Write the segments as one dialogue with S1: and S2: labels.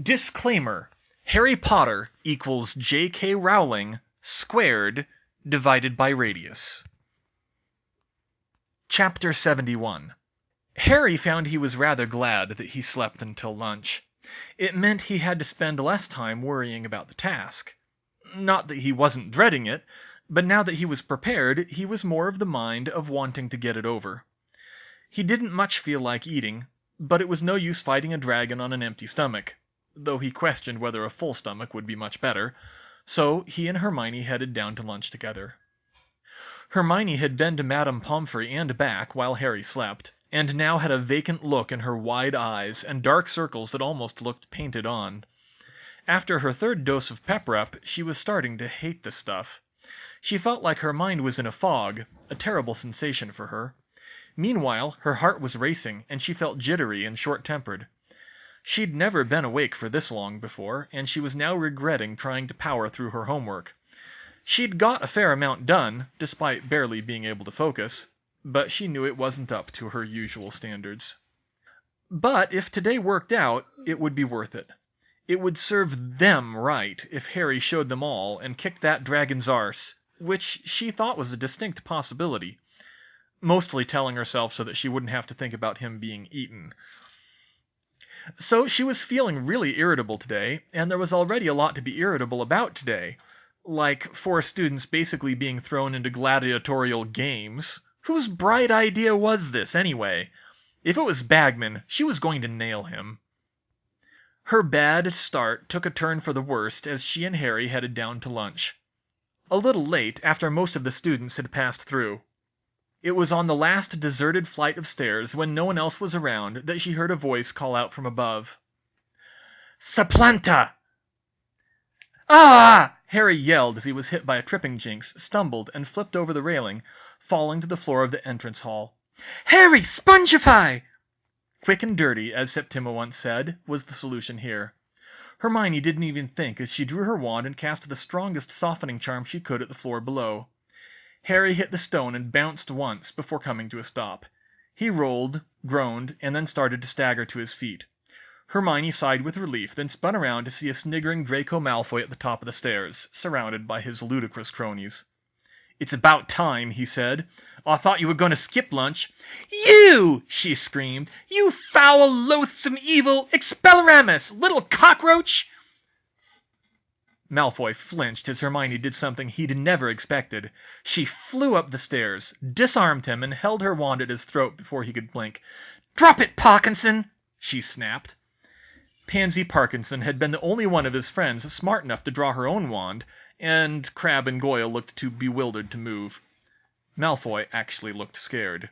S1: Disclaimer: Harry Potter equals J.K. Rowling squared divided by radius. Chapter 71. Harry found he was rather glad that he slept until lunch. It meant he had to spend less time worrying about the task. Not that he wasn't dreading it, but now that he was prepared, he was more of the mind of wanting to get it over. He didn't much feel like eating, but it was no use fighting a dragon on an empty stomach, though he questioned whether a full stomach would be much better, so he and Hermione headed down to lunch together. Hermione had been to Madame Pomfrey and back while Harry slept, and now had a vacant look in her wide eyes and dark circles that almost looked painted on. After her third dose of pep-rep, she was starting to hate the stuff. She felt like her mind was in a fog, a terrible sensation for her. Meanwhile, her heart was racing, and she felt jittery and short-tempered. She'd never been awake for this long before, and she was now regretting trying to power through her homework. She'd got a fair amount done, despite barely being able to focus, but she knew it wasn't up to her usual standards. But if today worked out, it would be worth it. It would serve them right if Harry showed them all and kicked that dragon's arse, which she thought was a distinct possibility. Mostly telling herself so that she wouldn't have to think about him being eaten. So she was feeling really irritable today, and there was already a lot to be irritable about today. Like 4 students basically being thrown into gladiatorial games. Whose bright idea was this, anyway? If it was Bagman, she was going to nail him. Her bad start took a turn for the worst as she and Harry headed down to lunch. A little late, after most of the students had passed through. It was on the last deserted flight of stairs, when no one else was around, that she heard a voice call out from above. "Saplanta!" "Ah!" Harry yelled as he was hit by a tripping jinx, stumbled, and flipped over the railing, falling to the floor of the entrance hall. "Harry, spongify!" Quick and dirty, as Septima once said, was the solution here. Hermione didn't even think as she drew her wand and cast the strongest softening charm she could at the floor below. Harry hit the stone and bounced once before coming to a stop. He rolled, groaned, and then started to stagger to his feet. Hermione sighed with relief, then spun around to see a sniggering Draco Malfoy at the top of the stairs, surrounded by his ludicrous cronies. "It's about time," he said. "I thought you were going to skip lunch." "You!" she screamed. "You foul, loathsome, evil Expelliarmus, little cockroach!" Malfoy flinched as Hermione did something he'd never expected. She flew up the stairs, disarmed him, and held her wand at his throat before he could blink. "Drop it, Parkinson!" she snapped. Pansy Parkinson had been the only one of his friends smart enough to draw her own wand, and Crabbe and Goyle looked too bewildered to move. Malfoy actually looked scared.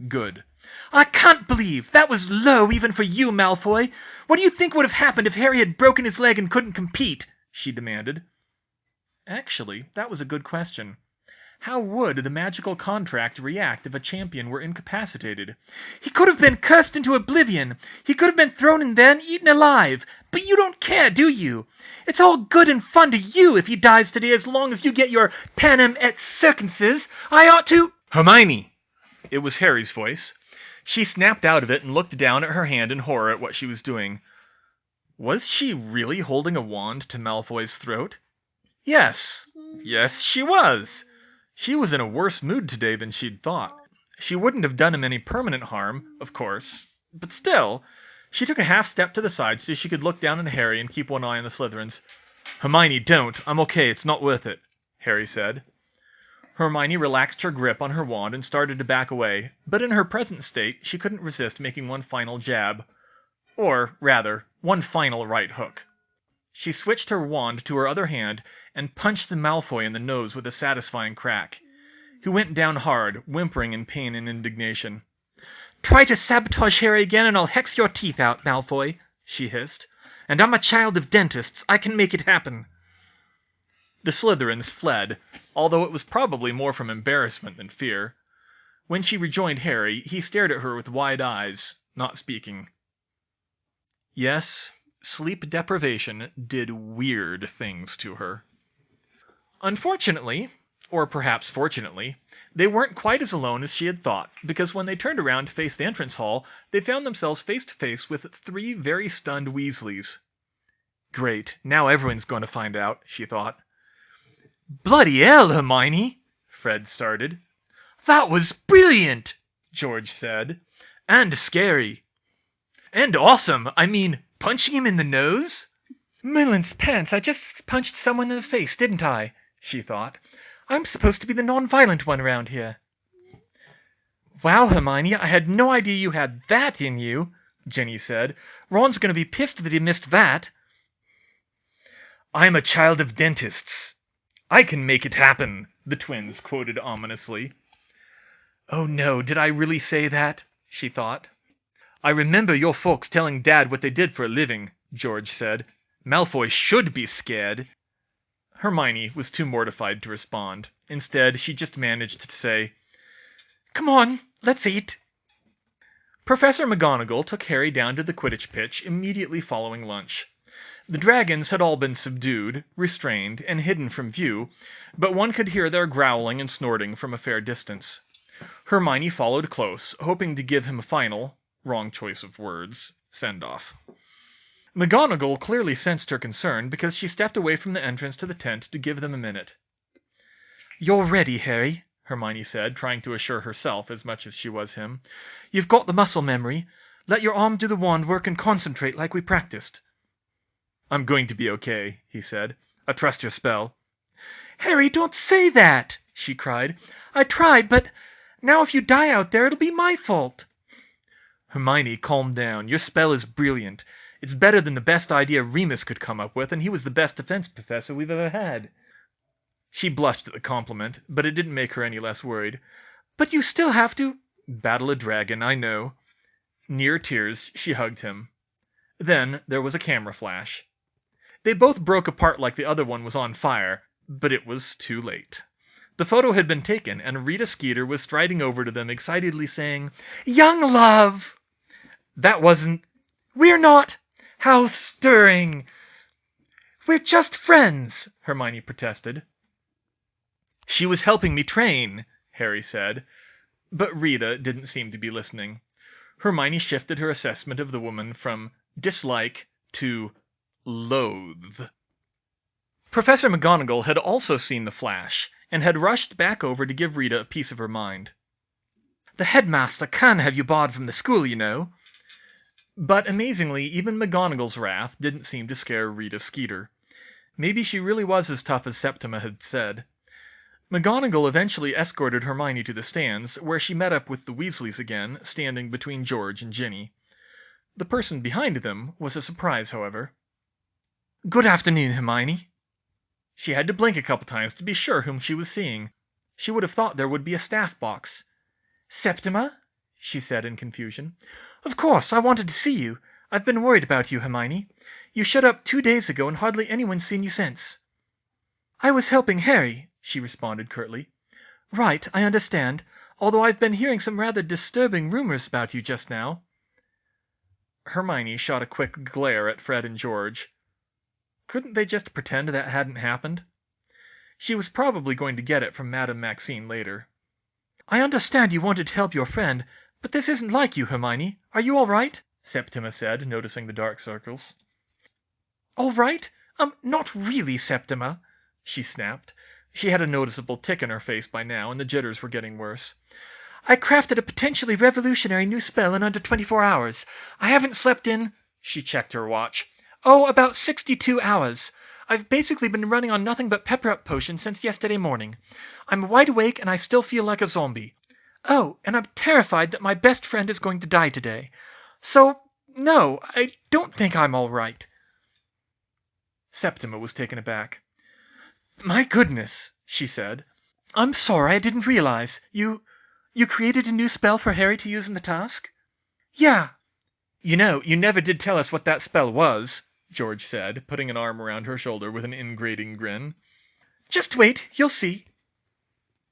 S1: Good. "I can't believe! That was low even for you, Malfoy! What do you think would have happened if Harry had broken his leg and couldn't compete?" she demanded. Actually, that was a good question. How would the magical contract react if a champion were incapacitated? "He could have been cursed into oblivion. He could have been thrown in there and eaten alive. But you don't care, do you? It's all good and fun to you if he dies today as long as you get your panem et circenses. I ought to—" "Hermione!" It was Harry's voice. She snapped out of it and looked down at her hand in horror at what she was doing. Was she really holding a wand to Malfoy's throat? Yes, she was. She was in a worse mood today than she'd thought. She wouldn't have done him any permanent harm, of course, but still. She took a half step to the side so she could look down at Harry and keep one eye on the Slytherins. "Hermione, don't. I'm okay. It's not worth it," Harry said. Hermione relaxed her grip on her wand and started to back away, but in her present state she couldn't resist making one final jab. Or, rather, one final right hook. She switched her wand to her other hand and punched the Malfoy in the nose with a satisfying crack. He went down hard, whimpering in pain and indignation. "Try to sabotage Harry again and I'll hex your teeth out, Malfoy," she hissed. "And I'm a child of dentists. I can make it happen." The Slytherins fled, although it was probably more from embarrassment than fear. When she rejoined Harry, he stared at her with wide eyes, not speaking. Yes, sleep deprivation did weird things to her. Unfortunately, or perhaps fortunately, they weren't quite as alone as she had thought, because when they turned around to face the entrance hall, they found themselves face to face with 3 very stunned Weasleys. Great, now everyone's going to find out, she thought. Bloody hell, Hermione, Fred started. That was brilliant, George said. And scary. And awesome. I mean, punching him in the nose? Merlin's pants, I just punched someone in the face, didn't I? She thought. I'm supposed to be the non-violent one around here. Wow, Hermione, I had no idea you had that in you, Ginny said. Ron's going to be pissed that he missed that. I'm a child of dentists. I can make it happen, the twins quoted ominously. Oh no, did I really say that? She thought. I remember your folks telling Dad what they did for a living, George said. Malfoy should be scared. Hermione was too mortified to respond. Instead, she just managed to say, Come on, let's eat. Professor McGonagall took Harry down to the Quidditch pitch immediately following lunch. The dragons had all been subdued, restrained, and hidden from view, but one could hear their growling and snorting from a fair distance. Hermione followed close, hoping to give him a final, wrong choice of words, send-off. McGonagall clearly sensed her concern because she stepped away from the entrance to the tent to give them a minute. You're ready, Harry, Hermione said, trying to assure herself as much as she was him. You've got the muscle memory. Let your arm do the wand work and concentrate like we practiced. I'm going to be okay, he said. I trust your spell. Harry, don't say that, she cried. I tried, but now if you die out there, it'll be my fault. Hermione, calm down. Your spell is brilliant. It's better than the best idea Remus could come up with, and he was the best defense professor we've ever had. She blushed at the compliment, but it didn't make her any less worried. But you still have to... Battle a dragon, I know. Near tears, she hugged him. Then there was a camera flash. They both broke apart like the other one was on fire, but it was too late. The photo had been taken, and Rita Skeeter was striding over to them excitedly saying, Young love! That wasn't... We're not... How stirring! We're just friends, Hermione protested. She was helping me train, Harry said. But Rita didn't seem to be listening. Hermione shifted her assessment of the woman from dislike to loathe. Professor McGonagall had also seen the flash, and had rushed back over to give Rita a piece of her mind. The headmaster can have you barred from the school, you know. But amazingly, even McGonagall's wrath didn't seem to scare Rita Skeeter. Maybe she really was as tough as Septima had said. McGonagall eventually escorted Hermione to the stands, where she met up with the Weasleys again, standing between George and Ginny. The person behind them was a surprise, however. Good afternoon, Hermione. She had to blink a couple times to be sure whom she was seeing. She would have thought there would be a staff box. Septima? She said in confusion. Of course, I wanted to see you. I've been worried about you, Hermione. You showed up 2 days ago and hardly anyone's seen you since. I was helping Harry, she responded curtly. Right, I understand, although I've been hearing some rather disturbing rumors about you just now. Hermione shot a quick glare at Fred and George. Couldn't they just pretend that hadn't happened? She was probably going to get it from Madame Maxine later. I understand you wanted to help your friend, but this isn't like you, Hermione. Are you all right? Septima said, noticing the dark circles. All right? Not really, Septima, she snapped. She had a noticeable tick in her face by now, and the jitters were getting worse. I crafted a potentially revolutionary new spell in under 24 hours. I haven't slept in... She checked her watch. About 62 hours. I've basically been running on nothing but pepper-up potions since yesterday morning. I'm wide awake, and I still feel like a zombie. Oh, and I'm terrified that my best friend is going to die today. So, no, I don't think I'm all right. Septima was taken aback. My goodness, she said. I'm sorry, I didn't realize. You created a new spell for Harry to use in the task? Yeah. You know, you never did tell us what that spell was, George said, putting an arm around her shoulder with an ingratiating grin. Just wait, you'll see.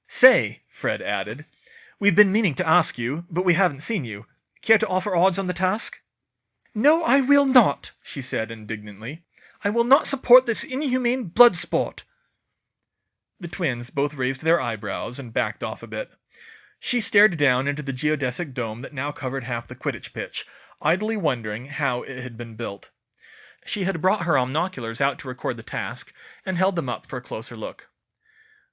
S1: Say, Fred added, we've been meaning to ask you, but we haven't seen you. Care to offer odds on the task? No, I will not, she said indignantly. I will not support this inhumane blood sport. The twins both raised their eyebrows and backed off a bit. She stared down into the geodesic dome that now covered half the Quidditch pitch, idly wondering how it had been built. She had brought her omnoculars out to record the task, and held them up for a closer look.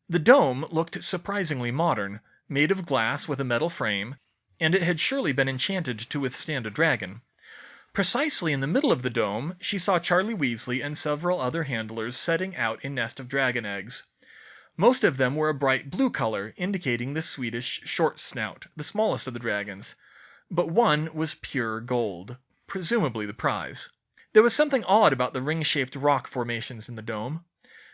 S1: The dome looked surprisingly modern, made of glass with a metal frame, and it had surely been enchanted to withstand a dragon. Precisely in the middle of the dome she saw Charlie Weasley and several other handlers setting out a nest of dragon eggs. Most of them were a bright blue color, indicating the Swedish short snout, the smallest of the dragons, but one was pure gold, presumably the prize. There was something odd about the ring-shaped rock formations in the dome.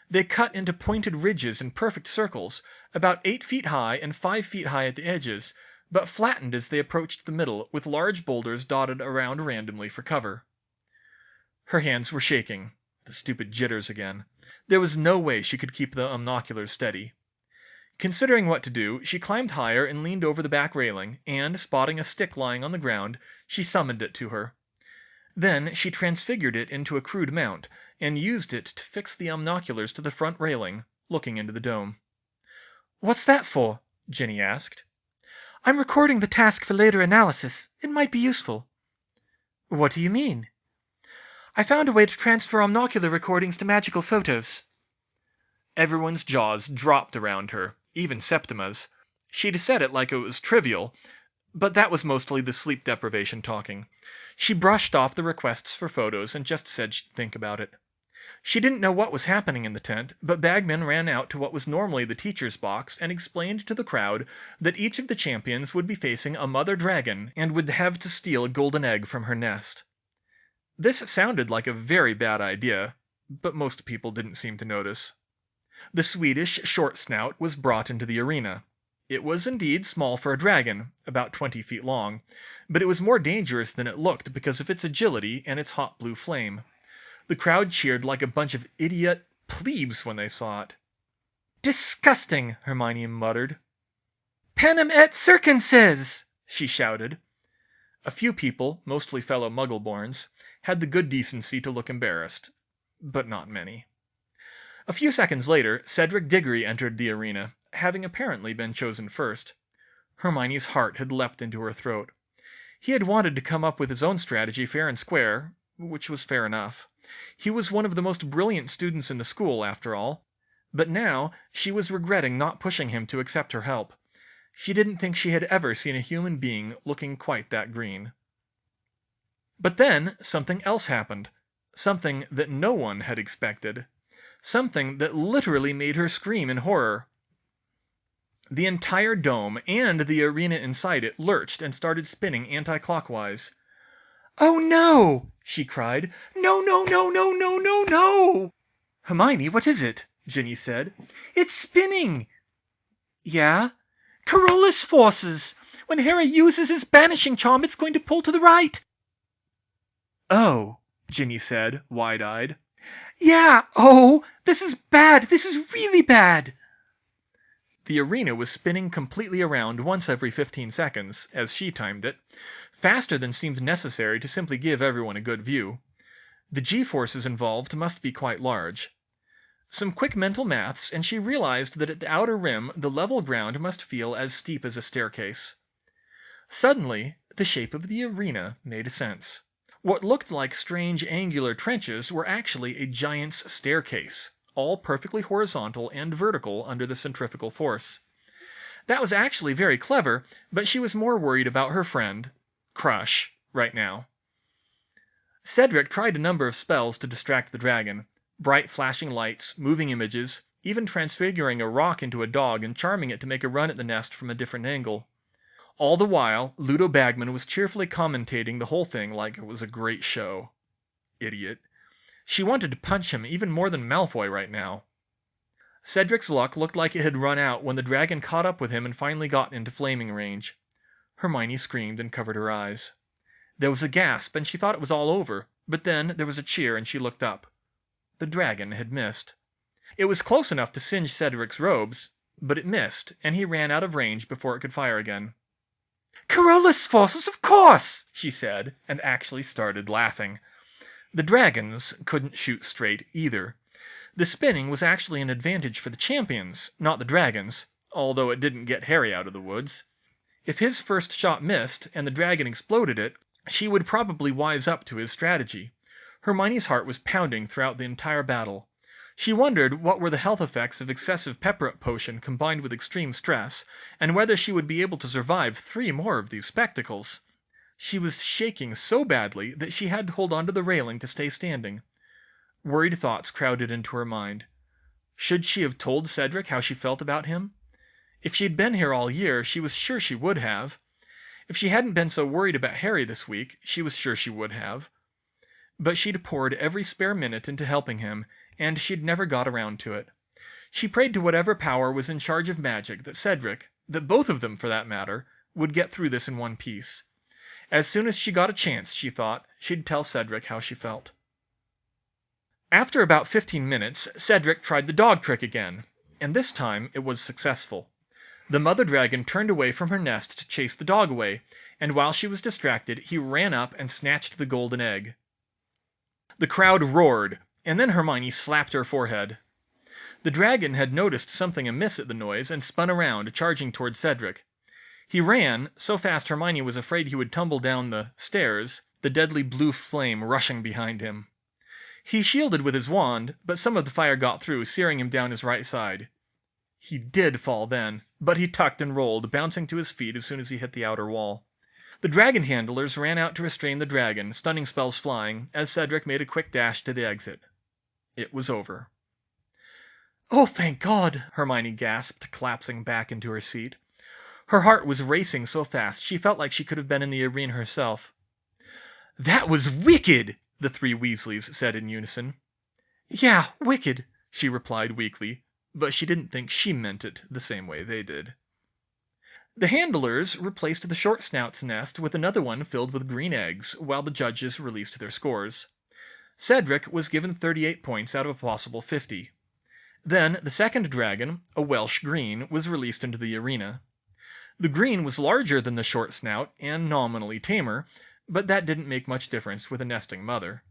S1: They cut into pointed ridges in perfect circles, about 8 feet high and 5 feet high at the edges, but flattened as they approached the middle, with large boulders dotted around randomly for cover. Her hands were shaking. The stupid jitters again. There was no way she could keep the omnoculars steady. Considering what to do, she climbed higher and leaned over the back railing, and, spotting a stick lying on the ground, she summoned it to her. Then she transfigured it into a crude mount, and used it to fix the omnoculars to the front railing, looking into the dome. "What's that for?" Ginny asked. "I'm recording the task for later analysis. It might be useful." "What do you mean?" "I found a way to transfer omnocular recordings to magical photos." Everyone's jaws dropped around her, even Septima's. She'd said it like it was trivial, but that was mostly the sleep deprivation talking. She brushed off the requests for photos and just said she'd think about it. She didn't know what was happening in the tent, but Bagman ran out to what was normally the teacher's box and explained to the crowd that each of the champions would be facing a mother dragon and would have to steal a golden egg from her nest. This sounded like a very bad idea, but most people didn't seem to notice. The Swedish short snout was brought into the arena. It was indeed small for a dragon, about 20 feet long, but it was more dangerous than it looked because of its agility and its hot blue flame. The crowd cheered like a bunch of idiot plebes when they saw it. "Disgusting!" Hermione muttered. "Panem et circenses!" she shouted. A few people, mostly fellow Muggleborns, had the good decency to look embarrassed, but not many. A few seconds later, Cedric Diggory entered the arena, having apparently been chosen first. Hermione's heart had leapt into her throat. He had wanted to come up with his own strategy fair and square, which was fair enough. He was one of the most brilliant students in the school, after all. But now she was regretting not pushing him to accept her help. She didn't think she had ever seen a human being looking quite that green. But then something else happened. Something that no one had expected. Something that literally made her scream in horror. The entire dome and the arena inside it lurched and started spinning anti-clockwise. "Oh no!" she cried. "No, no, no, no, no, no, no!" "Hermione, what is it?" Ginny said. "It's spinning!" "Yeah?" "Carolus forces! When Harry uses his banishing charm, it's going to pull to the right." "Oh," Ginny said, wide-eyed. "Yeah, oh! This is bad! This is really bad!" The arena was spinning completely around once every 15 seconds, as she timed it, faster than seemed necessary to simply give everyone a good view. The G-forces involved must be quite large. Some quick mental maths, and she realized that at the outer rim the level ground must feel as steep as a staircase. Suddenly, the shape of the arena made sense. What looked like strange angular trenches were actually a giant's staircase, all perfectly horizontal and vertical under the centrifugal force. That was actually very clever, but she was more worried about her friend, Crush, right now. Cedric tried a number of spells to distract the dragon. Bright flashing lights, moving images, even transfiguring a rock into a dog and charming it to make a run at the nest from a different angle. All the while, Ludo Bagman was cheerfully commentating the whole thing like it was a great show. Idiot. She wanted to punch him even more than Malfoy right now. Cedric's luck looked like it had run out when the dragon caught up with him and finally got into flaming range. Hermione screamed and covered her eyes. There was a gasp, and she thought it was all over, but then there was a cheer and she looked up. The dragon had missed. It was close enough to singe Cedric's robes, but it missed, and he ran out of range before it could fire again. "Carolus forces, of course!" she said, and actually started laughing. The dragons couldn't shoot straight either. The spinning was actually an advantage for the champions, not the dragons, although it didn't get Harry out of the woods. If his first shot missed, and the dragon exploded it, she would probably wise up to his strategy. Hermione's heart was pounding throughout the entire battle. She wondered what were the health effects of excessive pepper-up potion combined with extreme stress, and whether she would be able to survive 3 more of these spectacles. She was shaking so badly that she had to hold onto the railing to stay standing. Worried thoughts crowded into her mind. Should she have told Cedric how she felt about him? If she'd been here all year, she was sure she would have. If she hadn't been so worried about Harry this week, she was sure she would have. But she'd poured every spare minute into helping him, and she'd never got around to it. She prayed to whatever power was in charge of magic that Cedric, that both of them for that matter, would get through this in one piece. As soon as she got a chance, she thought, she'd tell Cedric how she felt. After about 15 minutes, Cedric tried the dog trick again, and this time it was successful. The mother dragon turned away from her nest to chase the dog away, and while she was distracted, he ran up and snatched the golden egg. The crowd roared, and then Hermione slapped her forehead. The dragon had noticed something amiss at the noise and spun around, charging toward Cedric. He ran, so fast Hermione was afraid he would tumble down the stairs, the deadly blue flame rushing behind him. He shielded with his wand, but some of the fire got through, searing him down his right side. He did fall then, but he tucked and rolled, bouncing to his feet as soon as he hit the outer wall. The dragon handlers ran out to restrain the dragon, stunning spells flying, as Cedric made a quick dash to the exit. It was over. "Oh, thank God!" Hermione gasped, collapsing back into her seat. Her heart was racing so fast she felt like she could have been in the arena herself. "That was wicked!" the 3 Weasleys said in unison. "Yeah, wicked," she replied weakly, but she didn't think she meant it the same way they did. The handlers replaced the short snout's nest with another one filled with green eggs, while the judges released their scores. Cedric was given 38 points out of a possible 50. Then the second dragon, a Welsh green, was released into the arena. The green was larger than the short snout, and nominally tamer, but that didn't make much difference with a nesting mother.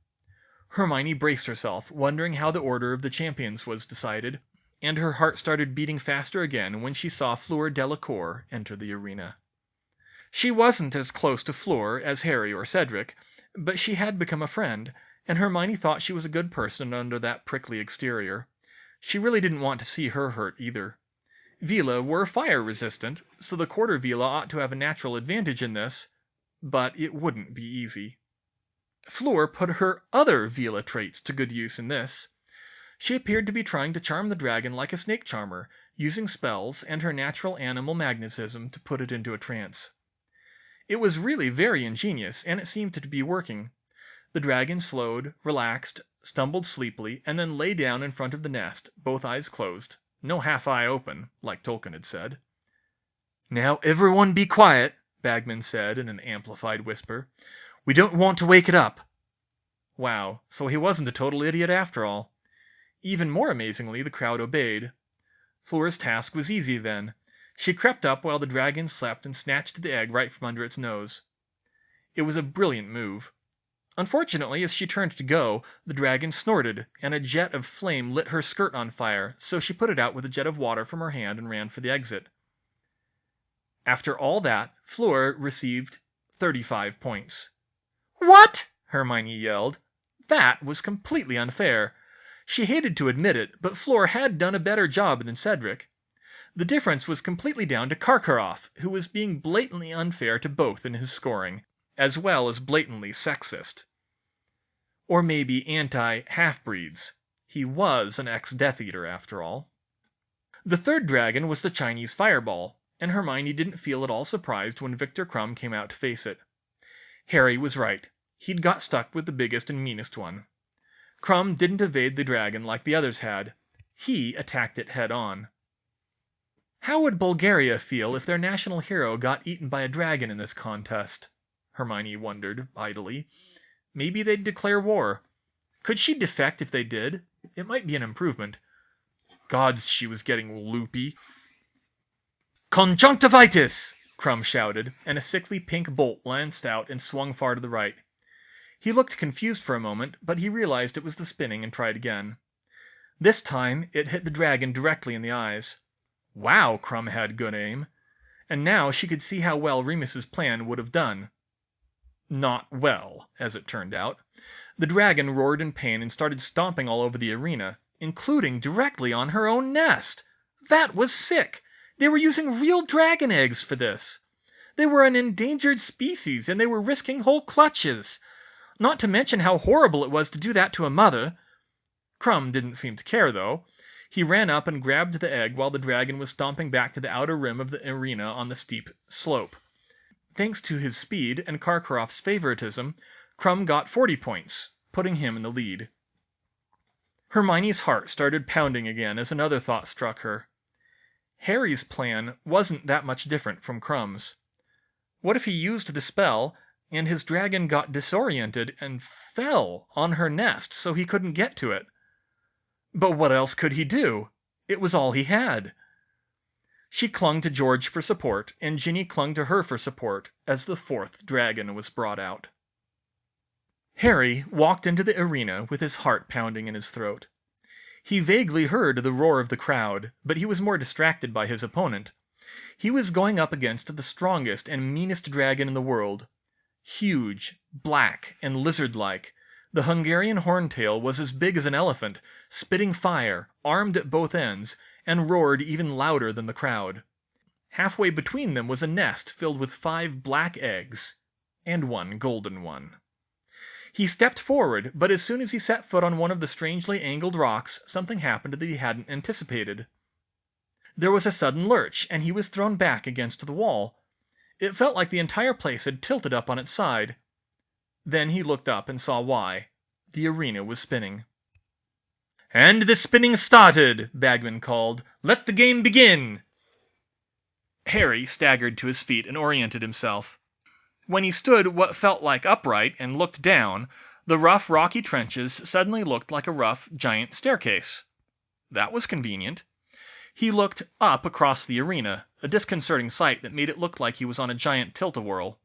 S1: Hermione braced herself, wondering how the order of the champions was decided, and her heart started beating faster again when she saw Fleur Delacour enter the arena. She wasn't as close to Fleur as Harry or Cedric, but she had become a friend, and Hermione thought she was a good person under that prickly exterior. She really didn't want to see her hurt either. Vila were fire-resistant, so the Quarter Vila ought to have a natural advantage in this, but it wouldn't be easy. Fleur put her other Vila traits to good use in this. She appeared to be trying to charm the dragon like a snake charmer, using spells and her natural animal magnetism to put it into a trance. It was really very ingenious, and it seemed to be working. The dragon slowed, relaxed, stumbled sleepily, and then lay down in front of the nest, both eyes closed, no half eye open, like Tolkien had said. "Now everyone be quiet," Bagman said in an amplified whisper. "We don't want to wake it up." Wow, so he wasn't a total idiot after all. Even more amazingly, the crowd obeyed. Fleur's task was easy then. She crept up while the dragon slept and snatched the egg right from under its nose. It was a brilliant move. Unfortunately, as she turned to go, the dragon snorted, and a jet of flame lit her skirt on fire, so she put it out with a jet of water from her hand and ran for the exit. After all that, Fleur received 35 points. "What?" Hermione yelled. That was completely unfair. She hated to admit it, but Fleur had done a better job than Cedric. The difference was completely down to Karkaroff, who was being blatantly unfair to both in his scoring, as well as blatantly sexist. Or maybe anti-half-breeds. He was an ex-Death Eater, after all. The third dragon was the Chinese fireball, and Hermione didn't feel at all surprised when Victor Crumb came out to face it. Harry was right. He'd got stuck with the biggest and meanest one. Crumb didn't evade the dragon like the others had. He attacked it head-on. How would Bulgaria feel if their national hero got eaten by a dragon in this contest? Hermione wondered, idly. Maybe they'd declare war. Could she defect if they did? It might be an improvement. Gods, she was getting loopy. "Conjunctivitis!" Crumb shouted, and a sickly pink bolt lanced out and swung far to the right. He looked confused for a moment, but he realized it was the spinning and tried again. This time it hit the dragon directly in the eyes. Wow, Crumb had good aim. And now she could see how well Remus's plan would have done. Not well, as it turned out. The dragon roared in pain and started stomping all over the arena, including directly on her own nest. That was sick! They were using real dragon eggs for this. They were an endangered species, and they were risking whole clutches. Not to mention how horrible it was to do that to a mother. Crumb didn't seem to care, though. He ran up and grabbed the egg while the dragon was stomping back to the outer rim of the arena on the steep slope. Thanks to his speed and Karkaroff's favoritism, Crumb got 40 points, putting him in the lead. Hermione's heart started pounding again as another thought struck her. Harry's plan wasn't that much different from Crumb's. What if he used the spell, and his dragon got disoriented and fell on her nest so he couldn't get to it? But what else could he do? It was all he had. She clung to George for support, and Ginny clung to her for support as the fourth dragon was brought out. Harry walked into the arena with his heart pounding in his throat. He vaguely heard the roar of the crowd, but he was more distracted by his opponent. He was going up against the strongest and meanest dragon in the world. Huge, black, and lizard-like, the Hungarian horntail was as big as an elephant, spitting fire, armed at both ends, and roared even louder than the crowd. Halfway between them was a nest filled with 5 black eggs, and 1 golden one. He stepped forward, but as soon as he set foot on one of the strangely angled rocks, something happened that he hadn't anticipated. There was a sudden lurch, and he was thrown back against the wall. It felt like the entire place had tilted up on its side. Then he looked up and saw why. The arena was spinning. "And the spinning started," Bagman called. "Let the game begin!" Harry staggered to his feet and oriented himself. When he stood what felt like upright and looked down, the rough, rocky trenches suddenly looked like a rough, giant staircase. That was convenient. He looked up across the arena, a disconcerting sight that made it look like he was on a giant tilt-a-whirl.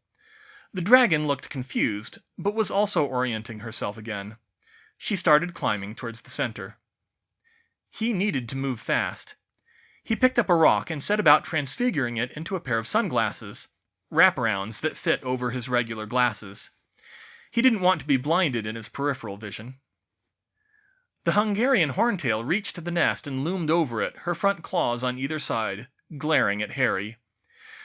S1: The dragon looked confused, but was also orienting herself again. She started climbing towards the center. He needed to move fast. He picked up a rock and set about transfiguring it into a pair of sunglasses, wraparounds that fit over his regular glasses. He didn't want to be blinded in his peripheral vision. The Hungarian horntail reached the nest and loomed over it, her front claws on either side, glaring at Harry.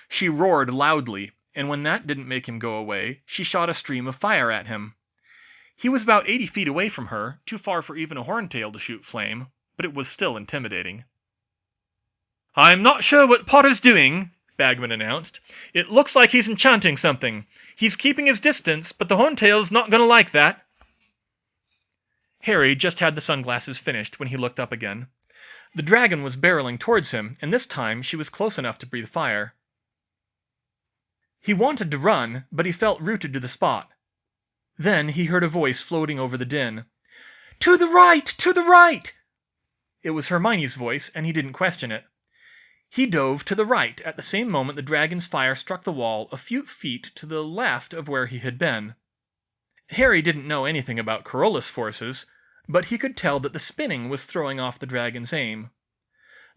S1: She roared loudly, and when that didn't make him go away, she shot a stream of fire at him. He was about 80 feet away from her, too far for even a horntail to shoot flame, but it was still intimidating. "I'm not sure what Potter's doing," Bagman announced. "It looks like he's enchanting something. He's keeping his distance, but the horntail's not going to like that." Harry just had the sunglasses finished when he looked up again. The dragon was barreling towards him, and this time she was close enough to breathe fire. He wanted to run, but he felt rooted to the spot. Then he heard a voice floating over the din. "To the right! To the right!" It was Hermione's voice, and he didn't question it. He dove to the right at the same moment the dragon's fire struck the wall a few feet to the left of where he had been. Harry didn't know anything about Corollas forces, but he could tell that the spinning was throwing off the dragon's aim.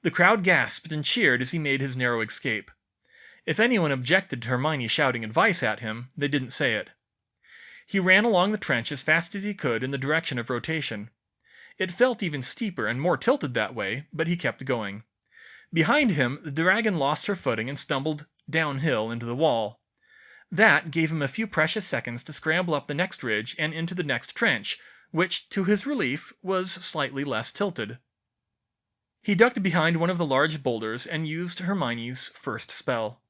S1: The crowd gasped and cheered as he made his narrow escape. If anyone objected to Hermione shouting advice at him, they didn't say it. He ran along the trench as fast as he could in the direction of rotation. It felt even steeper and more tilted that way, but he kept going. Behind him, the dragon lost her footing and stumbled downhill into the wall. That gave him a few precious seconds to scramble up the next ridge and into the next trench, which, to his relief, was slightly less tilted. He ducked behind one of the large boulders and used Hermione's first spell.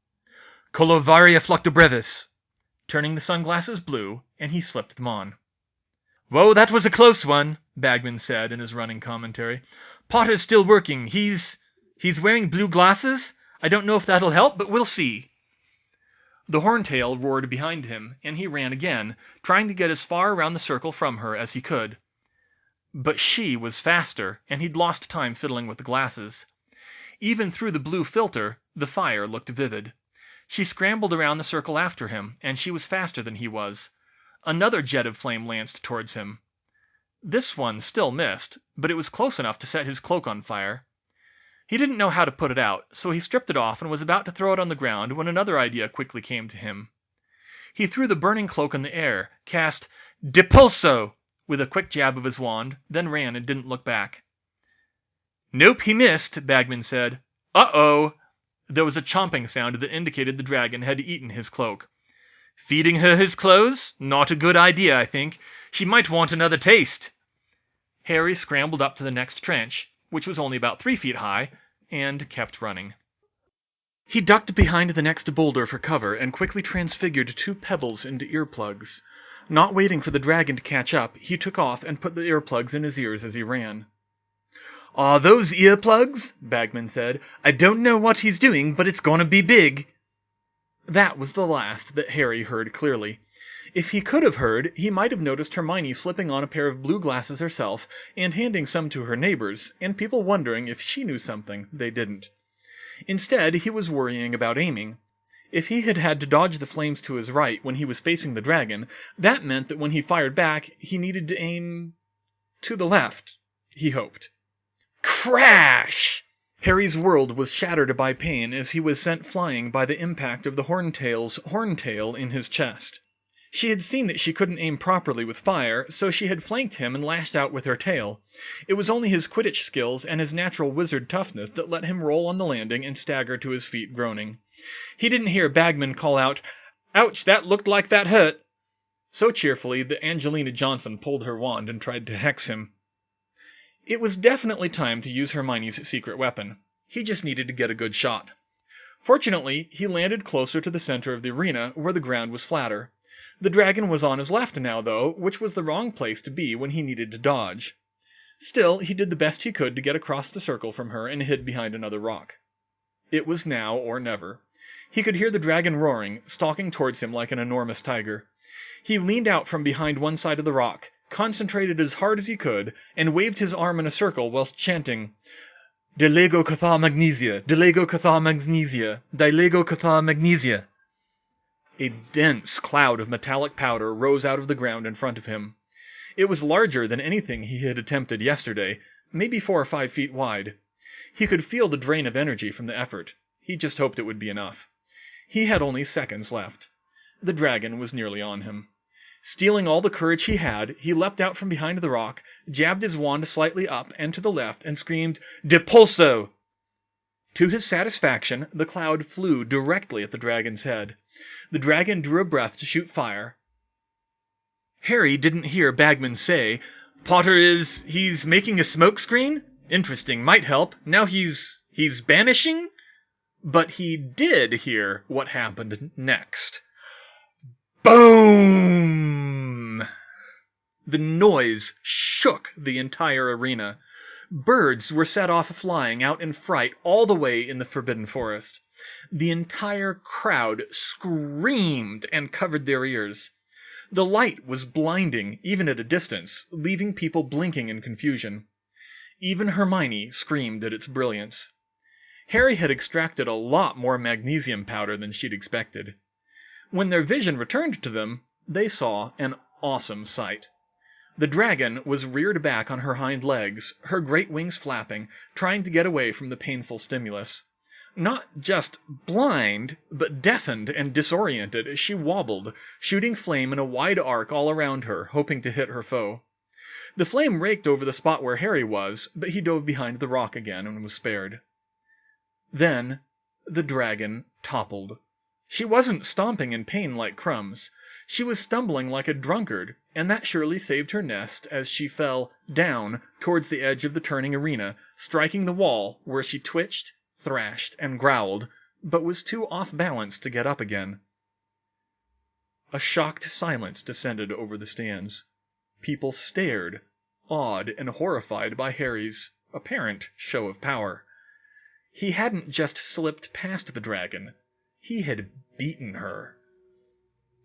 S1: Colovaria Fluctobrevis, turning the sunglasses blue, and he slipped them on. "Whoa, that was a close one," Bagman said in his running commentary. "Potter's still working. He's wearing blue glasses? I don't know if that'll help, but we'll see." The horntail roared behind him, and he ran again, trying to get as far around the circle from her as he could. But she was faster, and he'd lost time fiddling with the glasses. Even through the blue filter, the fire looked vivid. She scrambled around the circle after him, and she was faster than he was. Another jet of flame lanced towards him. This one still missed, but it was close enough to set his cloak on fire. He didn't know how to put it out, so he stripped it off and was about to throw it on the ground when another idea quickly came to him. He threw the burning cloak in the air, cast Depulso, with a quick jab of his wand, then ran and didn't look back. "Nope, he missed," Bagman said. "Uh-oh!" There was a chomping sound that indicated the dragon had eaten his cloak. "Feeding her his clothes? Not a good idea, I think. She might want another taste." Harry scrambled up to the next trench, which was only about 3 feet high, and kept running. He ducked behind the next boulder for cover and quickly transfigured 2 pebbles into earplugs. Not waiting for the dragon to catch up, he took off and put the earplugs in his ears as he ran. "Are those earplugs?" Bagman said. "I don't know what he's doing, but it's gonna be big." That was the last that Harry heard clearly. If he could have heard, he might have noticed Hermione slipping on a pair of blue glasses herself and handing some to her neighbors, and people wondering if she knew something they didn't. Instead, he was worrying about aiming. If he had had to dodge the flames to his right when he was facing the dragon, that meant that when he fired back, he needed to aim to the left, he hoped. Crash! Harry's world was shattered by pain as he was sent flying by the impact of the horntail's horntail in his chest. She had seen that she couldn't aim properly with fire, so she had flanked him and lashed out with her tail. It was only his Quidditch skills and his natural wizard toughness that let him roll on the landing and stagger to his feet groaning. He didn't hear Bagman call out, "Ouch, that looked like that hurt," so cheerfully that Angelina Johnson pulled her wand and tried to hex him. It was definitely time to use Hermione's secret weapon. He just needed to get a good shot. Fortunately, he landed closer to the center of the arena, where the ground was flatter. The dragon was on his left now, though, which was the wrong place to be when he needed to dodge. Still, he did the best he could to get across the circle from her and hid behind another rock. It was now or never. He could hear the dragon roaring, stalking towards him like an enormous tiger. He leaned out from behind one side of the rock, concentrated as hard as he could, and waved his arm in a circle whilst chanting, "Delego Cathar Magnesia, Delego Cathar Magnesia, Delego Cathar Magnesia." A dense cloud of metallic powder rose out of the ground in front of him. It was larger than anything he had attempted yesterday, maybe 4 or 5 feet wide. He could feel the drain of energy from the effort. He just hoped it would be enough. He had only seconds left. The dragon was nearly on him. Stealing all the courage he had, he leapt out from behind the rock, jabbed his wand slightly up and to the left, and screamed, "Depulso!" To his satisfaction, the cloud flew directly at the dragon's head. The dragon drew a breath to shoot fire. Harry didn't hear Bagman say, he's making a smoke screen? Interesting, might help. Now he's banishing?" But he did hear what happened next. Boom! The noise shook the entire arena. Birds were set off flying out in fright all the way in the Forbidden Forest. The entire crowd screamed and covered their ears. The light was blinding, even at a distance, leaving people blinking in confusion. Even Hermione screamed at its brilliance. Harry had extracted a lot more magnesium powder than she'd expected. When their vision returned to them, they saw an awesome sight. The dragon was reared back on her hind legs, her great wings flapping, trying to get away from the painful stimulus. Not just blind, but deafened and disoriented, she wobbled, shooting flame in a wide arc all around her, hoping to hit her foe. The flame raked over the spot where Harry was, but he dove behind the rock again and was spared. Then the dragon toppled. She wasn't stomping in pain like Crumbs. She was stumbling like a drunkard, and that surely saved her nest as she fell down towards the edge of the turning arena, striking the wall where she twitched, thrashed, and growled, but was too off-balance to get up again. A shocked silence descended over the stands. People stared, awed and horrified by Harry's apparent show of power. He hadn't just slipped past the dragon. He had beaten her.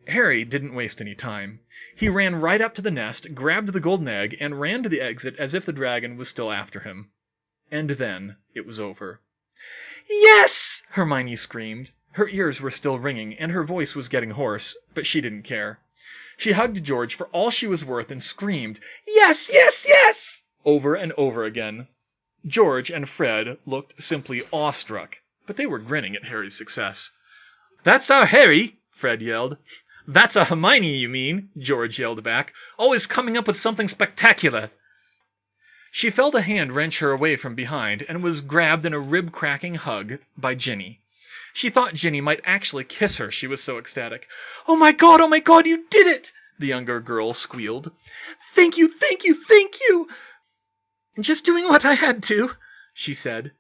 S1: Harry didn't waste any time. He ran right up to the nest, grabbed the golden egg, and ran to the exit as if the dragon was still after him. And then it was over. "Yes!" Hermione screamed. Her ears were still ringing, and her voice was getting hoarse, but she didn't care. She hugged George for all she was worth and screamed, "Yes, yes, yes!" over and over again. George and Fred looked simply awestruck, but they were grinning at Harry's success. "That's our Harry!" Fred yelled. "That's a Hermione, you mean," George yelled back. "Always coming up with something spectacular." She felt a hand wrench her away from behind, and was grabbed in a rib-cracking hug by Ginny. She thought Ginny might actually kiss her, she was so ecstatic. Oh my God, you did it!" the younger girl squealed. Thank you! "Just doing what I had to," she said.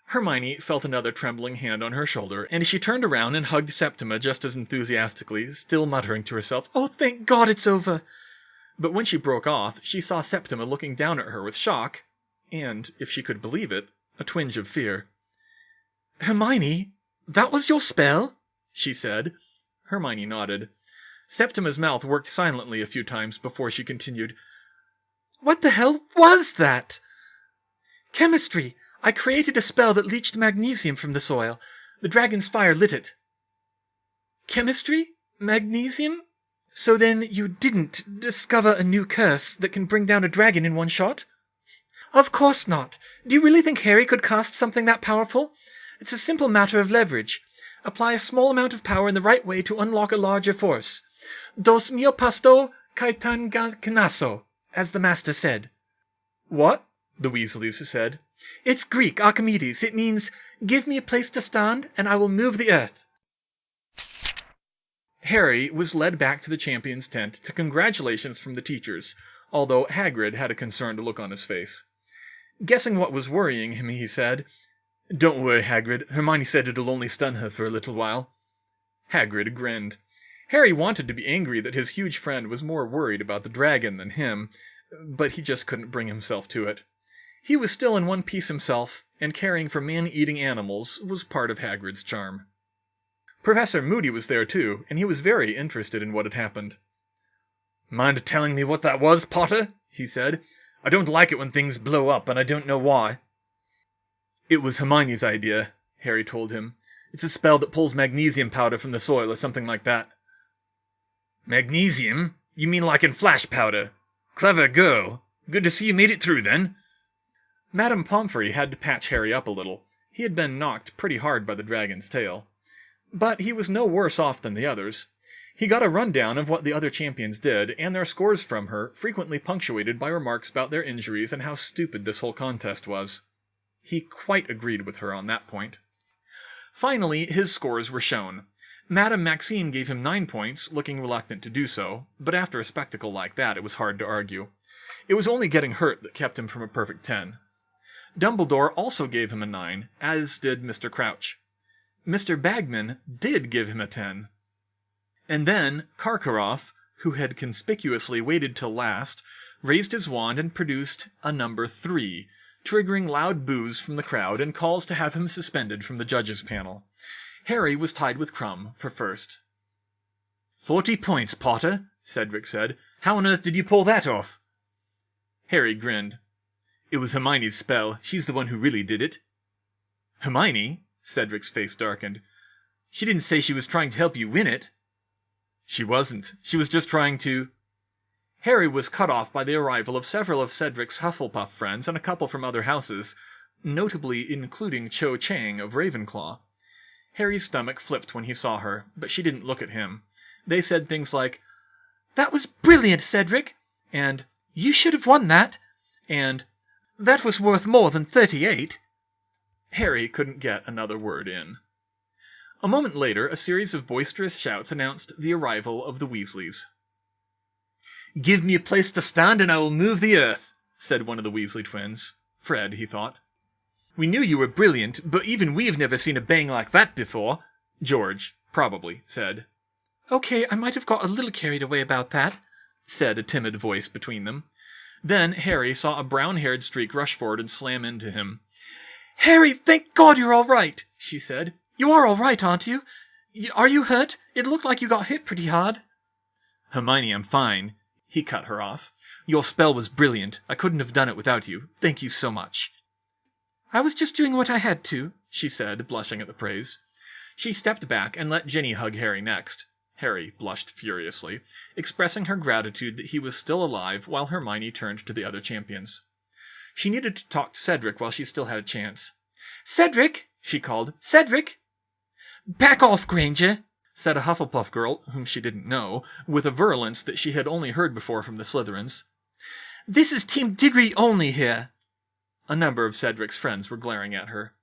S1: Hermione felt another trembling hand on her shoulder, and she turned around and hugged Septima just as enthusiastically, still muttering to herself, "Oh, thank God it's over!" But when she broke off, she saw Septima looking down at her with shock, and, if she could believe it, a twinge of fear. "Hermione, that was your spell?" she said. Hermione nodded. Septima's mouth worked silently a few times before she continued. "What the hell was that?" "Chemistry. I created a spell that leached magnesium from the soil. The dragon's fire lit it." "Chemistry? Magnesium? So then you didn't discover a new curse that can bring down a dragon in one shot?" "Of course not. Do you really think Harry could cast something that powerful? It's a simple matter of leverage. Apply a small amount of power in the right way to unlock a larger force. Dos mio pasto kaitanganaso, as the master said." "What?" the Weasleys said. "It's Greek, Archimedes. It means, 'Give me a place to stand, and I will move the earth.'" Harry was led back to the champion's tent to congratulations from the teachers, although Hagrid had a concerned look on his face. Guessing what was worrying him, he said, "Don't worry, Hagrid. Hermione said it'll only stun her for a little while." Hagrid grinned. Harry wanted to be angry that his huge friend was more worried about the dragon than him, but he just couldn't bring himself to it. He was still in one piece himself, and caring for man-eating animals was part of Hagrid's charm. Professor Moody was there too, and he was very interested in what had happened. "Mind telling me what that was, Potter?" he said. "I don't like it when things blow up, and I don't know why." "It was Hermione's idea," Harry told him. "It's a spell that pulls magnesium powder from the soil or something like that." "Magnesium? You mean like in flash powder? Clever girl. Good to see you made it through, then." Madame Pomfrey had to patch Harry up a little. He had been knocked pretty hard by the dragon's tail. But he was no worse off than the others. He got a rundown of what the other champions did, and their scores from her, frequently punctuated by remarks about their injuries and how stupid this whole contest was. He quite agreed with her on that point. Finally, his scores were shown. Madame Maxime gave him 9 points, looking reluctant to do so, but after a spectacle like that it was hard to argue. It was only getting hurt that kept him from a perfect 10. Dumbledore also gave him a 9, as did Mr. Crouch. Mr. Bagman did give him a 10. And then Karkaroff, who had conspicuously waited till last, raised his wand and produced a number 3, triggering loud boos from the crowd and calls to have him suspended from the judges' panel. Harry was tied with Crumb for first. 40 points, Potter, Cedric said. "How on earth did you pull that off?" Harry grinned. "It was Hermione's spell. She's the one who really did it." "Hermione?" Cedric's face darkened. "She didn't say she was trying to help you win it." "She wasn't. She was just trying to—" Harry was cut off by the arrival of several of Cedric's Hufflepuff friends and a couple from other houses, notably including Cho Chang of Ravenclaw. Harry's stomach flipped when he saw her, but she didn't look at him. They said things like, "That was brilliant, Cedric," and "You should have won that," and "That was worth more than 38. Harry couldn't get another word in. A moment later, a series of boisterous shouts announced the arrival of the Weasleys. "Give me a place to stand and I will move the earth," said one of the Weasley twins. Fred, he thought. "We knew you were brilliant, but even we've never seen a bang like that before," George, probably, said. "Okay, I might have got a little carried away about that," said a timid voice between them. Then Harry saw a brown-haired streak rush forward and slam into him. "Harry, thank God you're all right," she said. "You are all right, aren't you? Are you hurt? It looked like you got hit pretty hard." "Hermione, I'm fine." He cut her off. "Your spell was brilliant. I couldn't have done it without you. Thank you so much." "I was just doing what I had to," she said, blushing at the praise. She stepped back and let Ginny hug Harry next. Harry blushed furiously, expressing her gratitude that he was still alive while Hermione turned to the other champions. She needed to talk to Cedric while she still had a chance. "Cedric!" she called. "Cedric!" "Back off, Granger!" said a Hufflepuff girl whom she didn't know, with a virulence that she had only heard before from the Slytherins.
S2: "This is Team Degree Only here."
S1: A number of Cedric's friends were glaring at her.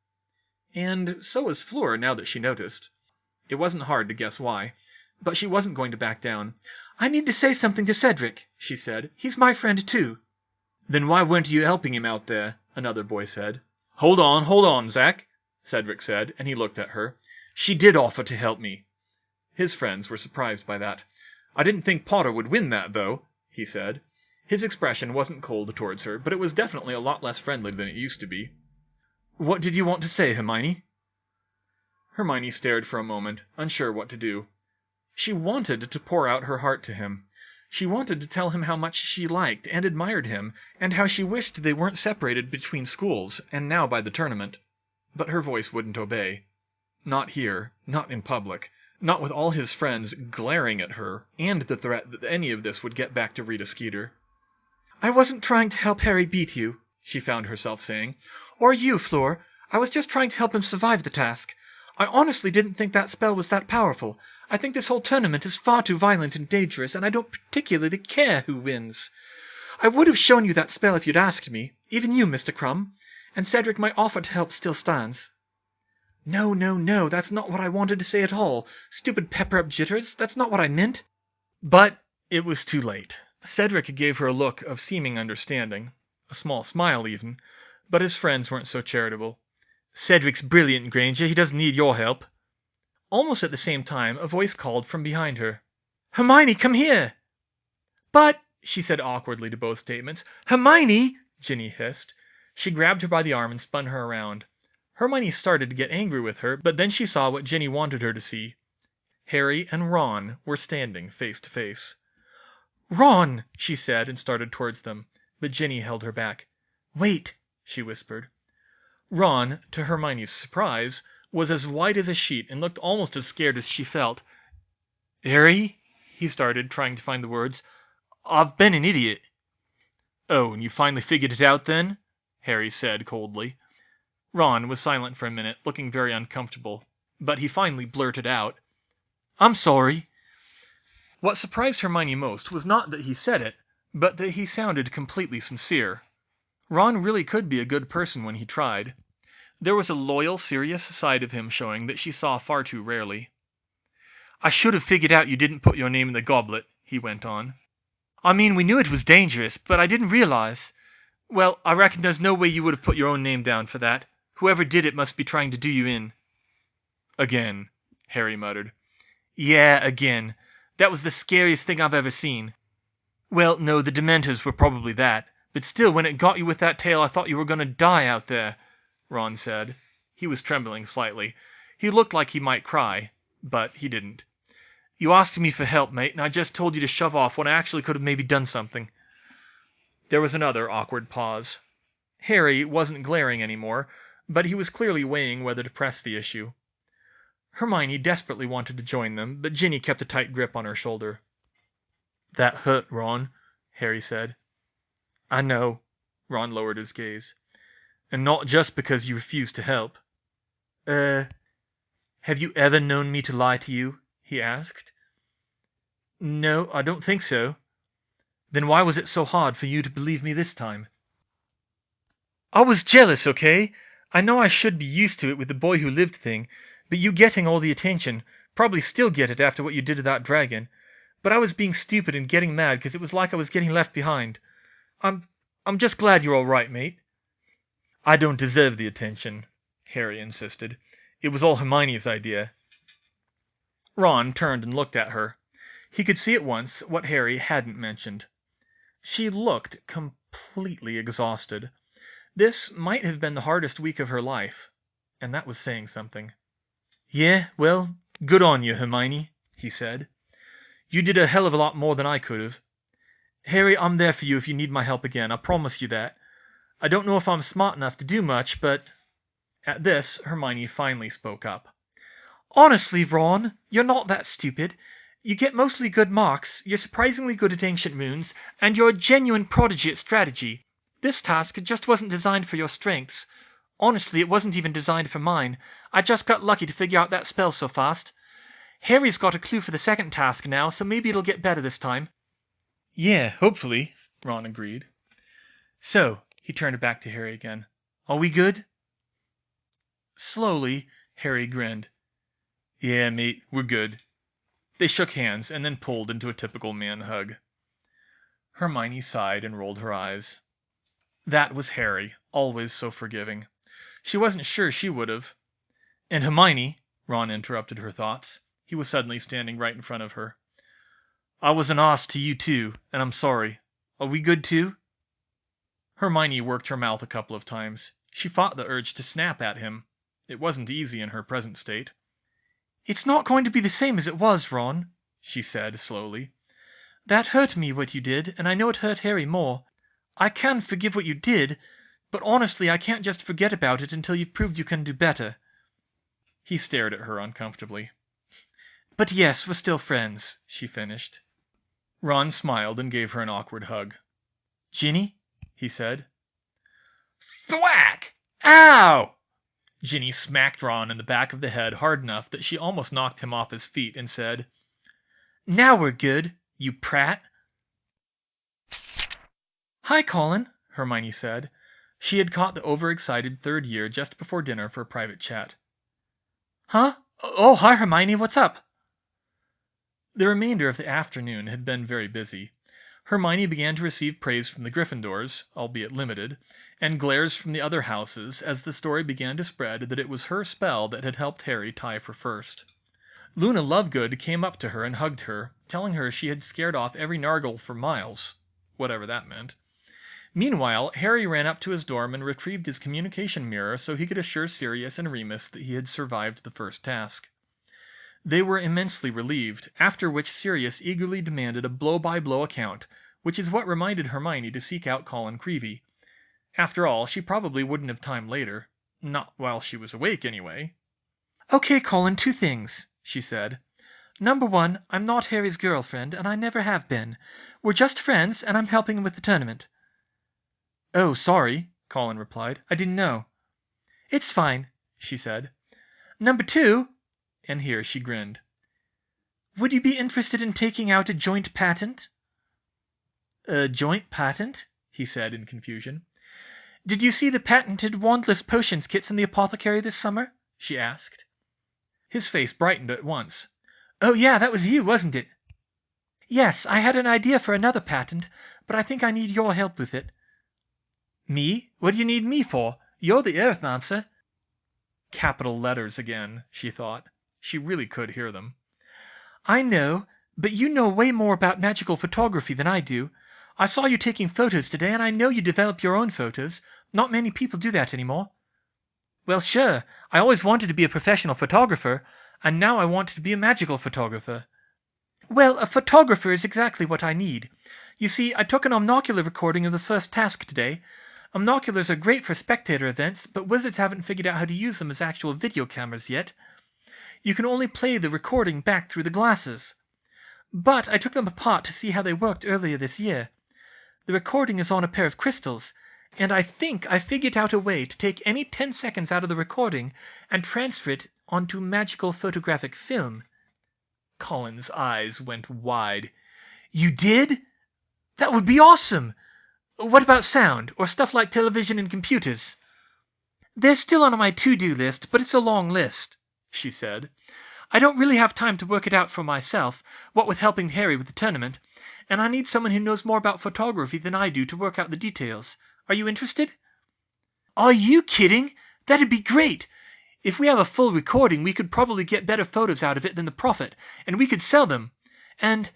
S1: And so was Fleur, now that she noticed. It wasn't hard to guess why. But she wasn't going to back down.
S2: "I need to say something to Cedric," she said. "He's my friend, too."
S1: "Then why weren't you helping him out there?" another boy said. Hold on, Zack," Cedric said, and he looked at her. "She did offer to help me." His friends were surprised by that. "I didn't think Potter would win that, though," he said. His expression wasn't cold towards her, but it was definitely a lot less friendly than it used to be. "What did you want to say, Hermione?" Hermione stared for a moment, unsure what to do. She wanted to pour out her heart to him. She wanted to tell him how much she liked and admired him, and how she wished they weren't separated between schools, and now by the tournament. But her voice wouldn't obey. Not here, not in public, not with all his friends glaring at her, and the threat that any of this would get back to Rita Skeeter.
S2: "I wasn't trying to help Harry beat you," she found herself saying. "Or you, Fleur. I was just trying to help him survive the task. I honestly didn't think that spell was that powerful. I think this whole tournament is far too violent and dangerous, and I don't particularly care who wins. I would have shown you that spell if you'd asked me, even you, Mr. Crumb. And Cedric, my offer to help still stands." No, that's not what I wanted to say at all. Stupid pepper-up jitters, that's not what I meant."
S1: But it was too late. Cedric gave her a look of seeming understanding, a small smile even, but his friends weren't so charitable. "Cedric's brilliant, Granger. He doesn't need your help." Almost at the same time, a voice called from behind her.
S2: "Hermione, come here!"
S1: "But," she said awkwardly to both statements.
S2: "Hermione!"
S1: Ginny hissed. She grabbed her by the arm and spun her around. Hermione started to get angry with her, but then she saw what Ginny wanted her to see. Harry and Ron were standing face to face.
S2: "Ron!"
S1: she said, and started towards them, but Ginny held her back. "Wait," she whispered. Ron, to Hermione's surprise, was as white as a sheet and looked almost as scared as she felt. "Harry," he started, trying to find the words, "I've been an idiot." "Oh, and you finally figured it out, then?" Harry said coldly. Ron was silent for a minute, looking very uncomfortable, but he finally blurted out, "I'm sorry." What surprised Hermione most was not that he said it, but that he sounded completely sincere. Ron really could be a good person when he tried. There was a loyal, serious side of him showing that she saw far too rarely. "I should have figured out you didn't put your name in the goblet," he went on.
S2: "I mean, we knew it was dangerous, but I didn't realize. Well, I reckon there's no way you would have put your own name down for that. Whoever did it must be trying to do you in."
S1: "Again," Harry muttered.
S2: "Yeah, again. That was the scariest thing I've ever seen." "Well, no, the Dementors were probably that. But still, when it got you with that tail, I thought you were going to die out there," Ron said. He was trembling slightly. He looked like he might cry, but he didn't. "You asked me for help, mate, and I just told you to shove off when I actually could have maybe done something." There was another awkward pause. Harry wasn't glaring anymore, but he was clearly weighing whether to press the issue. Hermione desperately wanted to join them, but Ginny kept a tight grip on her shoulder. "That hurt, Ron," Harry said. "I know." Ron lowered his gaze. "And not just because you refused to help." Have you ever known me to lie to you?" he asked. "No, I don't think so." "Then why was it so hard for you to believe me this time?" "I was jealous, okay? I know I should be used to it with the boy who lived thing, but you getting all the attention, probably still get it after what you did to that dragon. But I was being stupid and getting mad because it was like I was getting left behind. I'm just glad you're all right, mate." "I don't deserve the attention," Harry insisted. "It was all Hermione's idea." Ron turned and looked at her. He could see at once what Harry hadn't mentioned. She looked completely exhausted. This might have been the hardest week of her life, and that was saying something. "Yeah, well, good on you, Hermione," he said. "You did a hell of a lot more than I could have. Harry, I'm there for you if you need my help again, I promise you that. I don't know if I'm smart enough to do much, but—" At this, Hermione finally spoke up. "Honestly, Ron, you're not that stupid. You get mostly good marks, you're surprisingly good at ancient runes, and you're a genuine prodigy at strategy. This task just wasn't designed for your strengths. Honestly, it wasn't even designed for mine. I just got lucky to figure out that spell so fast. Harry's got a clue for the second task now, so maybe it'll get better this time.
S1: Yeah, hopefully, Ron agreed. So, he turned back to Harry again. Are we good? Slowly, Harry grinned. Yeah, mate, we're good. They shook hands and then pulled into a typical man hug. Hermione sighed and rolled her eyes. That was Harry, always so forgiving. She wasn't sure she would have. And Hermione, Ron interrupted her thoughts. He was suddenly standing right in front of her. I was an ass to you too, and I'm sorry. Are we good too? Hermione worked her mouth a couple of times. She fought the urge to snap at him. It wasn't easy in her present state.
S2: It's not going to be the same as it was, Ron, she said slowly. That hurt me, what you did, and I know it hurt Harry more. I can forgive what you did, but honestly I can't just forget about it until you've proved you can do better.
S1: He stared at her uncomfortably.
S2: But yes, we're still friends, she finished.
S1: Ron smiled and gave her an awkward hug.
S2: Ginny? He said.
S1: Thwack! Ow! Ginny smacked Ron in the back of the head hard enough that she almost knocked him off his feet and said,
S2: Now we're good, you prat. Hi, Colin, Hermione said.
S1: She had caught the overexcited third year just before dinner for a private chat.
S2: Huh? Oh, hi, Hermione, what's up?
S1: The remainder of the afternoon had been very busy. Hermione began to receive praise from the Gryffindors, albeit limited, and glares from the other houses as the story began to spread that it was her spell that had helped Harry tie for first. Luna Lovegood came up to her and hugged her, telling her she had scared off every Nargle for miles, whatever that meant. Meanwhile, Harry ran up to his dorm and retrieved his communication mirror so he could assure Sirius and Remus that he had survived the first task. They were immensely relieved, after which Sirius eagerly demanded a blow-by-blow account, which is what reminded Hermione to seek out Colin Creevey. After all, she probably wouldn't have time later. Not while she was awake, anyway.
S2: Okay, Colin, 2 things, she said. Number 1, I'm not Harry's girlfriend, and I never have been. We're just friends, and I'm helping him with the tournament.
S1: Oh, sorry, Colin replied. I didn't know.
S2: It's fine, she said. Number 2, and here she grinned. Would you be interested in taking out a joint patent?
S1: A joint patent? He said in confusion.
S2: Did you see the patented wandless potions kits in the apothecary this summer? She asked.
S1: His face brightened at once.
S2: Oh yeah, that was you, wasn't it? Yes, I had an idea for another patent, but I think I need your help with it.
S1: Me? What do you need me for? You're the Arithmancer. Capital letters again, she thought. She really could hear them.
S2: I know, but you know way more about magical photography than I do. I saw you taking photos today, and I know you develop your own photos. Not many people do that anymore. Well, sure, I always wanted to be a professional photographer, and now I want to be a magical photographer. Well, a photographer is exactly what I need. You see, I took an omnocular recording of the first task today. Omnoculars are great for spectator events, but wizards haven't figured out how to use them as actual video cameras yet. You can only play the recording back through the glasses. But I took them apart to see how they worked earlier this year. The recording is on a pair of crystals, and I think I figured out a way to take any 10 seconds out of the recording and transfer it onto magical photographic film.
S1: Colin's eyes went wide.
S2: You did? That would be awesome! What about sound, or stuff like television and computers? They're still on my to-do list, but it's a long list, she said. I don't really have time to work it out for myself, what with helping Harry with the tournament, and I need someone who knows more about photography than I do to work out the details. Are you interested? Are you kidding? That'd be great! If we have a full recording, we could probably get better photos out of it than the Prophet, and we could sell them. And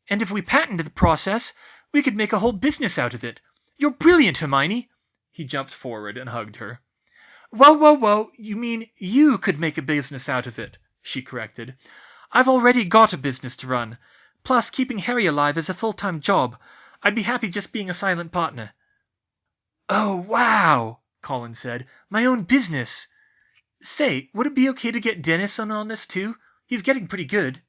S2: if we patented the process, we could make a whole business out of it. You're brilliant, Hermione!
S1: He jumped forward and hugged her.
S2: Whoa, whoa, whoa! You mean you could make a business out of it, she corrected. I've already got a business to run. Plus, keeping Harry alive is a full-time job. I'd be happy just being a silent partner. Oh, wow, Colin said. My own business. Say, would it be okay to get Dennis in on this too? He's getting pretty good.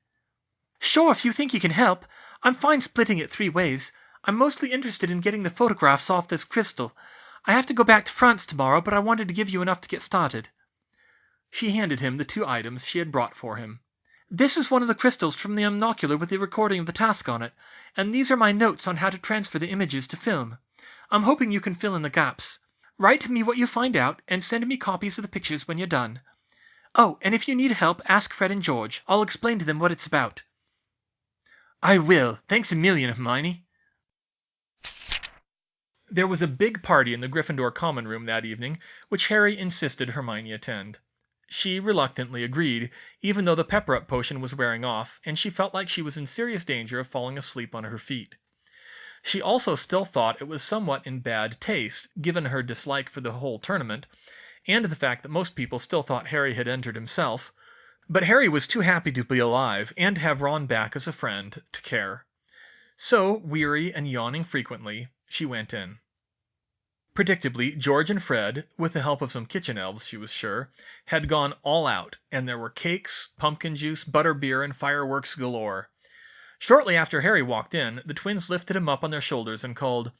S2: Sure, if you think you can help. I'm fine splitting it 3 ways. I'm mostly interested in getting the photographs off this crystal. I have to go back to France tomorrow, but I wanted to give you enough to get started.
S1: She handed him the 2 items she had brought for him.
S2: This is one of the crystals from the monocular with the recording of the task on it, and these are my notes on how to transfer the images to film. I'm hoping you can fill in the gaps. Write me what you find out, and send me copies of the pictures when you're done. Oh, and if you need help, ask Fred and George. I'll explain to them what it's about. I will. Thanks a million, Hermione.
S1: There was a big party in the Gryffindor common room that evening, which Harry insisted Hermione attend. She reluctantly agreed, even though the pepper-up potion was wearing off, and she felt like she was in serious danger of falling asleep on her feet. She also still thought it was somewhat in bad taste, given her dislike for the whole tournament, and the fact that most people still thought Harry had entered himself. But Harry was too happy to be alive, and to have Ron back as a friend, to care. So, weary and yawning frequently, she went in. Predictably, George and Fred, with the help of some kitchen elves, she was sure, had gone all out, and there were cakes, pumpkin juice, butterbeer, and fireworks galore. Shortly after Harry walked in, the twins lifted him up on their shoulders and called,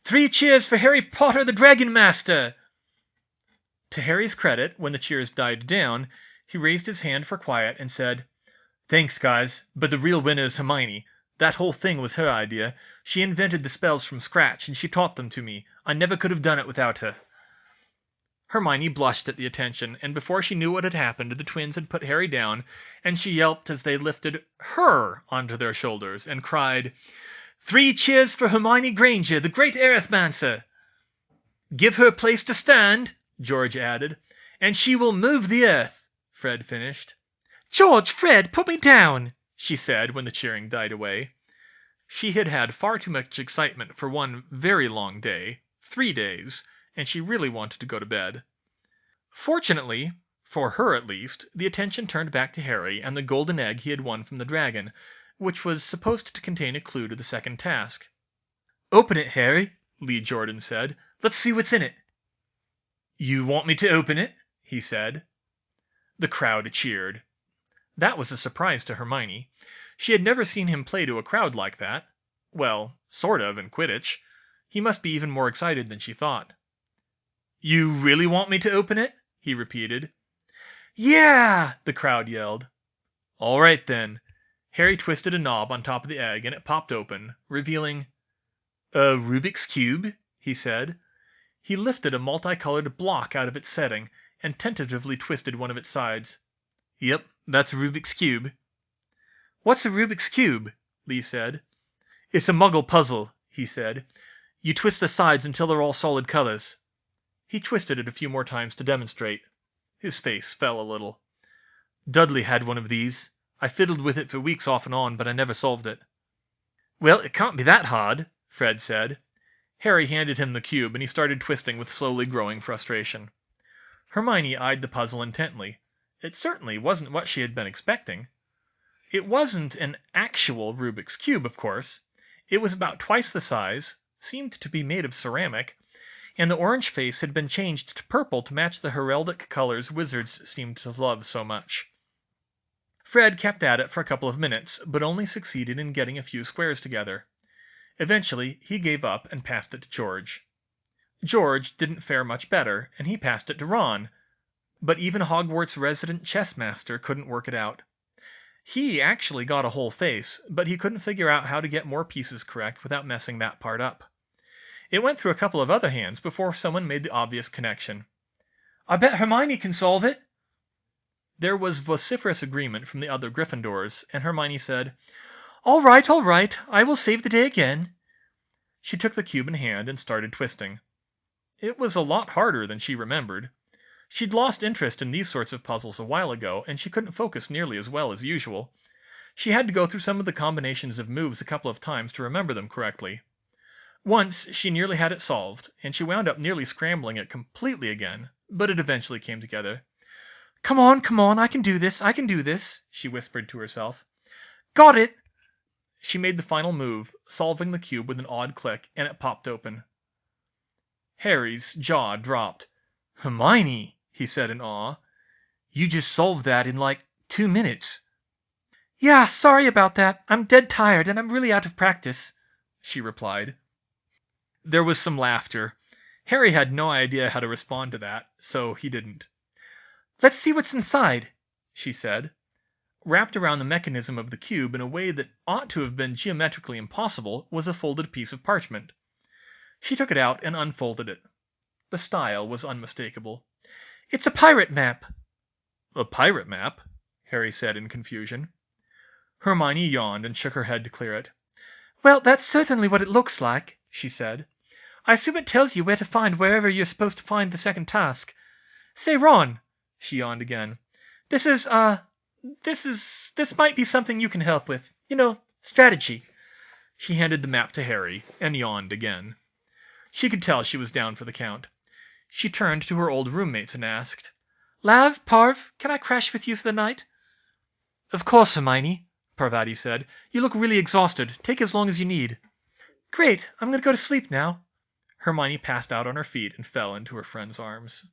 S1: "3 cheers for Harry Potter the Dragon Master!" To Harry's credit, when the cheers died down, he raised his hand for quiet and said, "Thanks, guys, but the real winner is Hermione. That whole thing was her idea. She invented the spells from scratch, and she taught them to me. I never could have done it without her." Hermione blushed at the attention, and before she knew what had happened, the twins had put Harry down, and she yelped as they lifted her onto their shoulders, and cried, "3 cheers for Hermione Granger, the great Arithmancer!" "Give her a place to stand," George added. "And she will move the earth," Fred finished. "George, Fred, put me down!" she said when the cheering died away. She had had far too much excitement for one very long day, 3 days, and she really wanted to go to bed. Fortunately, for her at least, the attention turned back to Harry and the golden egg he had won from the dragon, which was supposed to contain a clue to the second task. "Open it, Harry," Lee Jordan said. "Let's see what's in it." "You want me to open it?" he said. The crowd cheered. That was a surprise to Hermione. She had never seen him play to a crowd like that. Well, sort of, in Quidditch. He must be even more excited than she thought. "You really want me to open it?" he repeated. "Yeah!" the crowd yelled. "All right, then." Harry twisted a knob on top of the egg, and it popped open, revealing... "A Rubik's Cube?" he said. He lifted a multicolored block out of its setting, and tentatively twisted one of its sides. "Yep, that's a Rubik's Cube." "What's a Rubik's Cube?" Lee said. "It's a Muggle puzzle," he said. "You twist the sides until they're all solid colors." He twisted it a few more times to demonstrate. His face fell a little. "Dudley had one of these. I fiddled with it for weeks off and on, but I never solved it." "Well, it can't be that hard," Fred said. Harry handed him the cube, and he started twisting with slowly growing frustration. Hermione eyed the puzzle intently. It certainly wasn't what she had been expecting. It wasn't an actual Rubik's Cube, of course. It was about twice the size, seemed to be made of ceramic, and the orange face had been changed to purple to match the heraldic colors wizards seemed to love so much. Fred kept at it for a couple of minutes, but only succeeded in getting a few squares together. Eventually, he gave up and passed it to George. George didn't fare much better, and he passed it to Ron, but even Hogwarts' resident chess master couldn't work it out. He actually got a whole face, but he couldn't figure out how to get more pieces correct without messing that part up. It went through a couple of other hands before someone made the obvious connection. "I bet Hermione can solve it!" There was vociferous agreement from the other Gryffindors, and Hermione said, all right, I will save the day again." She took the cube in hand and started twisting. It was a lot harder than she remembered. She'd lost interest in these sorts of puzzles a while ago, and she couldn't focus nearly as well as usual. She had to go through some of the combinations of moves a couple of times to remember them correctly. Once she nearly had it solved, and she wound up nearly scrambling it completely again, but it eventually came together. Come on, I can do this," she whispered to herself. "Got it!" She made the final move, solving the cube with an odd click, and it popped open. Harry's jaw dropped. "Hermione," he said in awe. "You just solved that in like 2 minutes." "Yeah, sorry about that. I'm dead tired, and I'm really out of practice," she replied. There was some laughter. Harry had no idea how to respond to that, so he didn't. "Let's see what's inside," she said. Wrapped around the mechanism of the cube in a way that ought to have been geometrically impossible was a folded piece of parchment. She took it out and unfolded it. The style was unmistakable. "It's a pirate map." "A pirate map?" Harry said in confusion. Hermione yawned and shook her head to clear it.
S2: "Well, that's certainly what it looks like," she said. "I assume it tells you where to find wherever you're supposed to find the second task. Say, Ron," she yawned again, "this might be something you can help with. You know, strategy."
S1: She handed the map to Harry and yawned again. She could tell she was down for the count. She turned to her old roommates and asked,
S2: "Lav, Parv, can I crash with you for the night?"
S1: "Of course, Hermione," Parvati said. "You look really exhausted. Take as long as you need."
S2: "Great. I'm going to go to sleep now."
S1: Hermione passed out on her feet and fell into her friend's arms.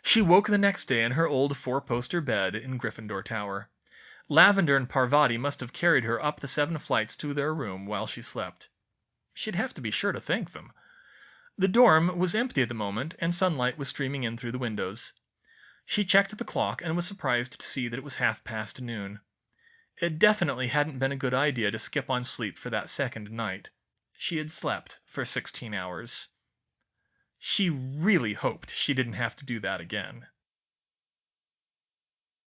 S1: She woke the next day in her old four-poster bed in Gryffindor Tower. Lavender and Parvati must have carried her up the 7 flights to their room while she slept. She'd have to be sure to thank them. The dorm was empty at the moment, and sunlight was streaming in through the windows. She checked the clock and was surprised to see that it was noon. It definitely hadn't been a good idea to skip on sleep for that second night. She had slept for 16 hours. She really hoped she didn't have to do that again.